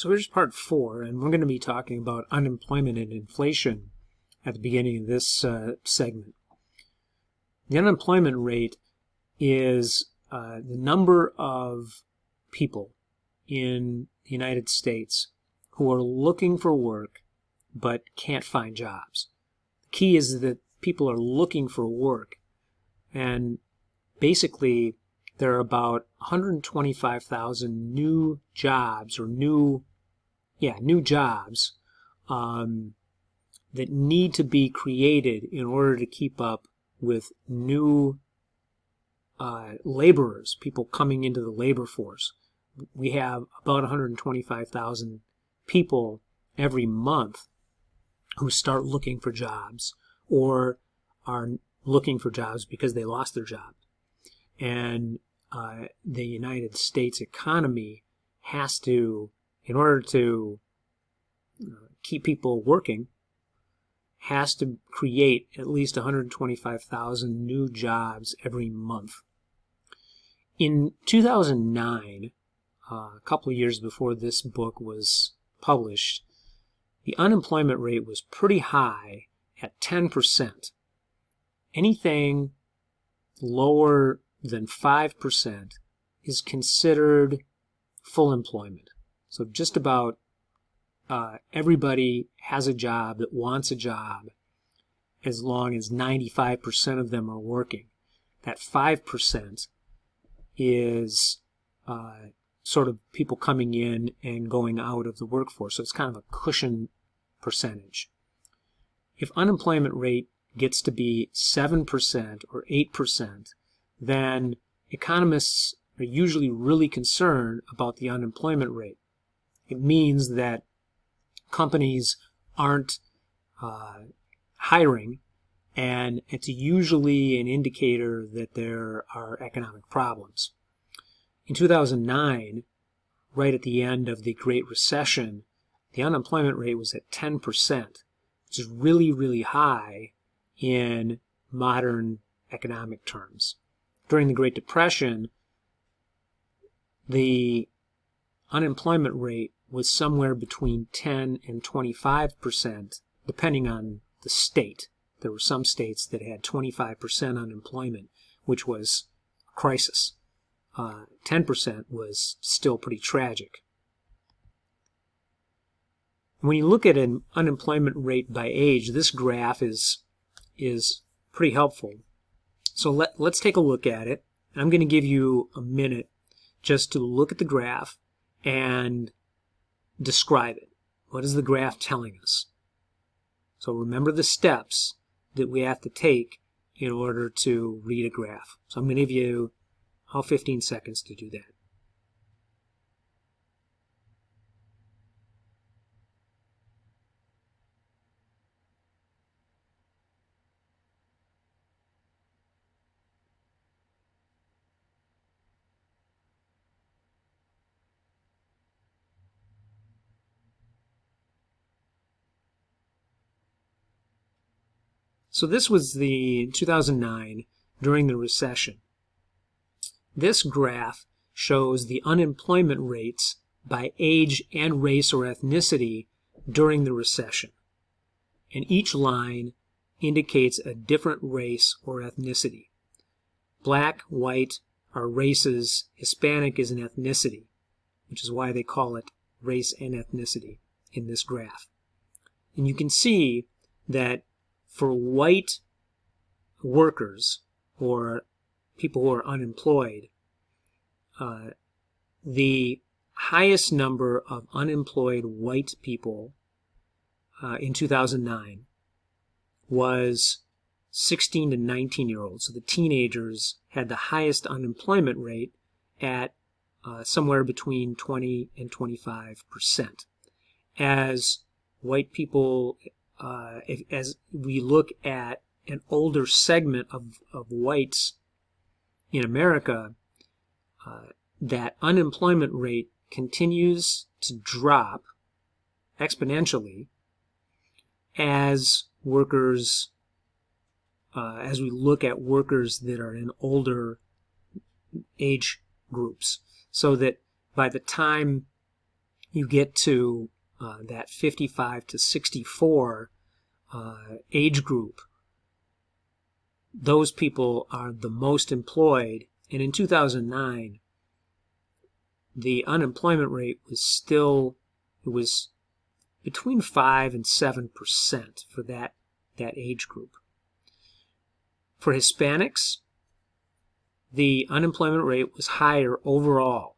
So here's part 4, and we're going to be talking about unemployment and inflation at the beginning of this segment. The unemployment rate is the number of people in the United States who are looking for work but can't find jobs. The key is that people are looking for work, and basically there are about 125,000 new jobs or new jobs that need to be created in order to keep up with new laborers, people coming into the labor force. We have about 125,000 people every month who start looking for jobs or are looking for jobs because they lost their job. And the United States economy has to, in order to keep people working, has to create at least 125,000 new jobs every month. In 2009, a couple of years before this book was published, the unemployment rate was pretty high at 10%. Anything lower than 5% is considered full employment. So just about everybody has a job that wants a job as long as 95% of them are working. That 5% is sort of people coming in and going out of the workforce. So it's kind of a cushion percentage. If unemployment rate gets to be 7% or 8%, then economists are usually really concerned about the unemployment rate. It means that companies aren't hiring, and it's usually an indicator that there are economic problems. In 2009, right at the end of the Great Recession, the unemployment rate was at 10%, which is really, really high in modern economic terms. During the Great Depression, the unemployment rate was somewhere between 10 and 25%, depending on the state. There were some states that had 25% unemployment, which was a crisis. 10% was still pretty tragic. When you look at an unemployment rate by age, this graph is pretty helpful. So let's take a look at it. I'm going to give you a minute just to look at the graph and describe it. What is the graph telling us? So remember the steps that we have to take in order to read a graph. So I'm going to give you 15 seconds to do that. So this was the 2009 during the recession. This graph shows the unemployment rates by age and race or ethnicity during the recession. And each line indicates a different race or ethnicity. Black, white are races, Hispanic is an ethnicity, which is why they call it race and ethnicity in this graph. And you can see that for white workers or people who are unemployed, the highest number of unemployed white people in 2009 was 16 to 19-year-olds. So the teenagers had the highest unemployment rate at somewhere between 20 and 25%. As white people, as we look at an older segment of whites in America, that unemployment rate continues to drop exponentially as workers, as we look at workers that are in older age groups. So that by the time you get to that 55 to 64 age group, those people are the most employed. And in 2009, the unemployment rate was between 5 and 7% for that age group. For Hispanics, the unemployment rate was higher overall.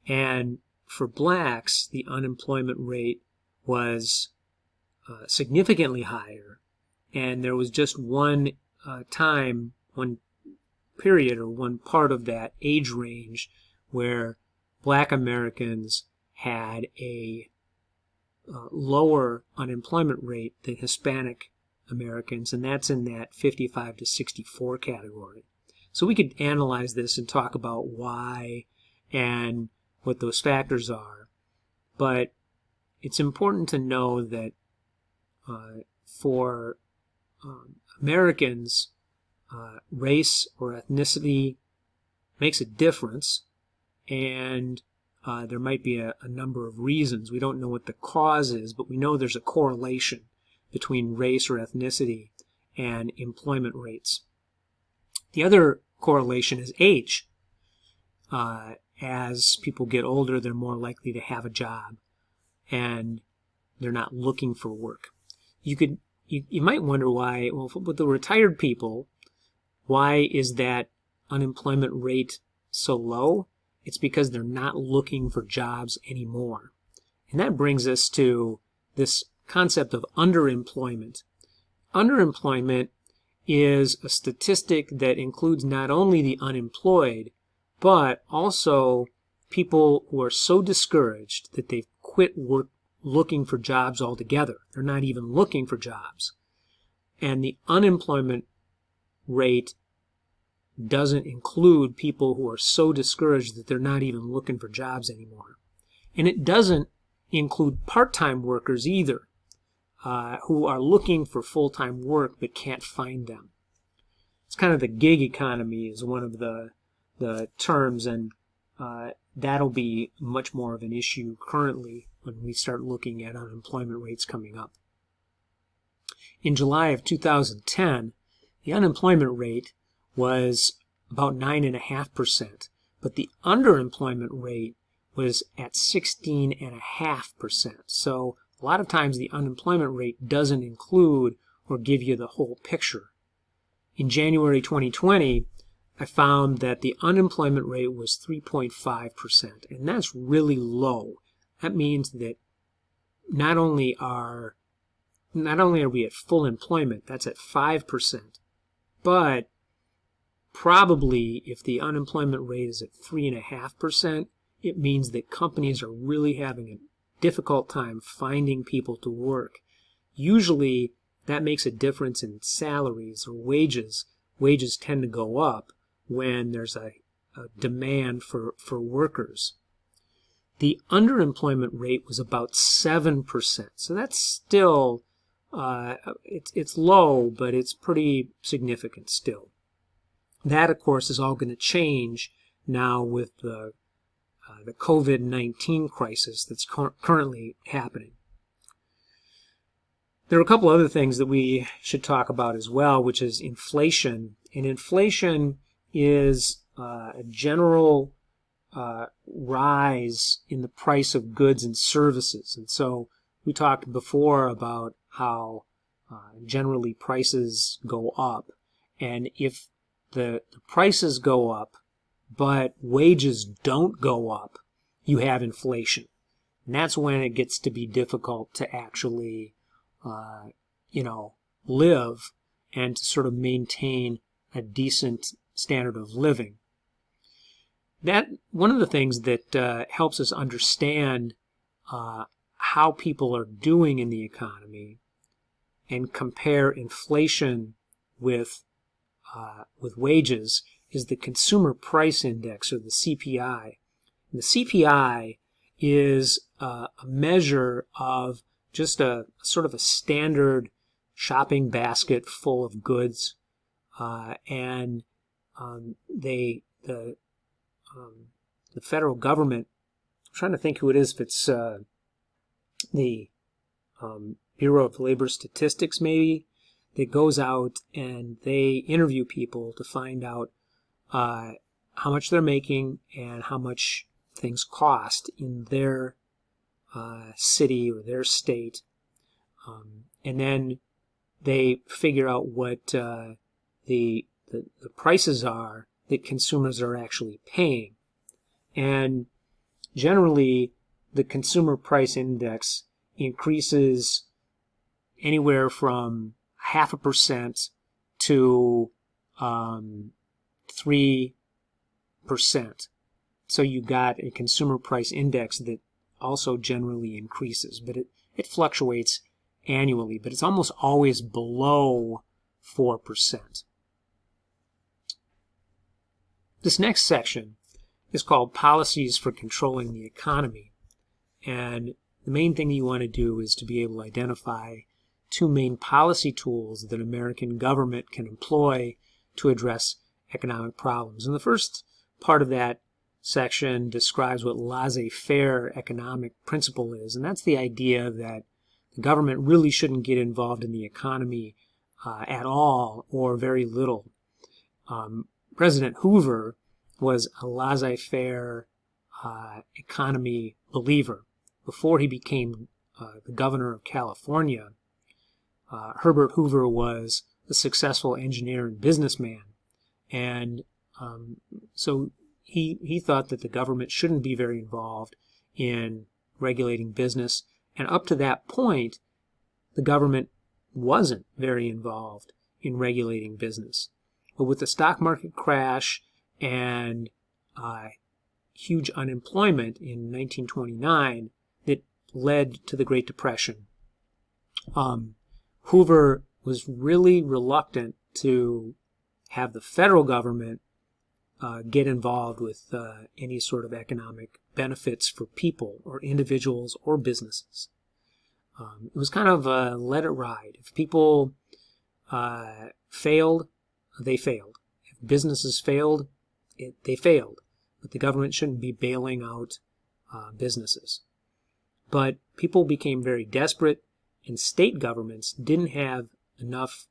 And for blacks, the unemployment rate was significantly higher. And there was just one period or one part of that age range where black Americans had a lower unemployment rate than Hispanic Americans, and that's in that 55 to 64 category. So we could analyze this and talk about why and what those factors are, but it's important to know that for Americans, race or ethnicity makes a difference, and there might be a number of reasons. We don't know what the cause is, but we know there's a correlation between race or ethnicity and employment rates. The other correlation is age. As people get older, they're more likely to have a job, and they're not looking for work. You might wonder why, well, with the retired people, why is that unemployment rate so low? It's because they're not looking for jobs anymore. And that brings us to this concept of underemployment. Underemployment is a statistic that includes not only the unemployed, but also people who are so discouraged that they've quit looking for jobs altogether. They're not even looking for jobs. And the unemployment rate doesn't include people who are so discouraged that they're not even looking for jobs anymore. And it doesn't include part-time workers either, who are looking for full-time work but can't find them. It's kind of the gig economy is one of the terms, and that'll be much more of an issue currently when we start looking at unemployment rates coming up. In July of 2010, the unemployment rate was about 9.5%, but the underemployment rate was at 16.5%. So a lot of times the unemployment rate doesn't include or give you the whole picture. In January 2020, I found that the unemployment rate was 3.5%, and that's really low. That means that not only are we at full employment, that's at 5%, but probably if the unemployment rate is at 3.5%, it means that companies are really having a difficult time finding people to work. Usually that makes a difference in salaries or wages. Wages tend to go up when there's a demand for workers. The underemployment rate was about 7%. So that's still, it's low, but it's pretty significant still. That, of course, is all going to change now with the COVID-19 crisis that's currently happening. There are a couple other things that we should talk about as well, which is inflation. And inflation is a general rise in the price of goods and services. And so we talked before about how generally prices go up. And if the prices go up, but wages don't go up, you have inflation. And that's when it gets to be difficult to actually, live and to sort of maintain a decent standard of living. That one of the things that helps us understand how people are doing in the economy and compare inflation with wages is the Consumer Price Index, or the CPI. And the CPI is a measure of just a sort of a standard shopping basket full of goods, and the federal government trying to think who it is, if it's the Bureau of Labor Statistics maybe, that goes out and they interview people to find out how much they're making and how much things cost in their city or their state. And then they figure out what the prices are that consumers are actually paying. And generally, the consumer price index increases anywhere from 0.5% to 3%. So you got a consumer price index that also generally increases, but it fluctuates annually, but it's almost always below 4%. This next section is called Policies for Controlling the Economy. And the main thing you want to do is to be able to identify two main policy tools that American government can employ to address economic problems. And the first part of that section describes what laissez-faire economic principle is, and that's the idea that the government really shouldn't get involved in the economy at all or very little. President Hoover was a laissez-faire economy believer. Before he became the governor of California, Herbert Hoover was a successful engineer and businessman, and so he thought that the government shouldn't be very involved in regulating business, and up to that point, the government wasn't very involved in regulating business. But with the stock market crash and huge unemployment in 1929 that led to the Great Depression, Hoover was really reluctant to have the federal government get involved with any sort of economic benefits for people or individuals or businesses. It was kind of let it ride. If people failed, they failed. If businesses failed, they failed. But the government shouldn't be bailing out businesses. But people became very desperate, and state governments didn't have enough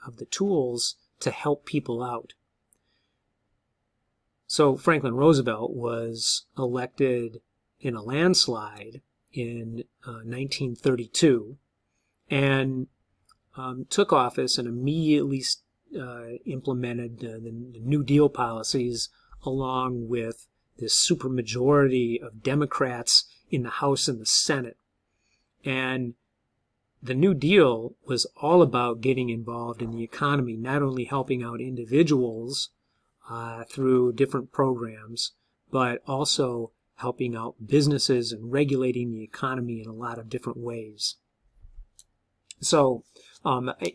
of the tools to help people out. So Franklin Roosevelt was elected in a landslide in 1932 and took office and immediately implemented the New Deal policies along with this supermajority of Democrats in the House and the Senate. And the New Deal was all about getting involved in the economy, not only helping out individuals through different programs, but also helping out businesses and regulating the economy in a lot of different ways. So,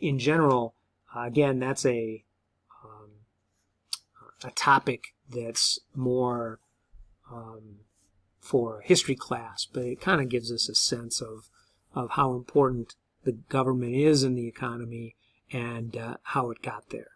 in general, again, that's a topic that's more for a history class, but it kind of gives us a sense of how important the government is in the economy and how it got there.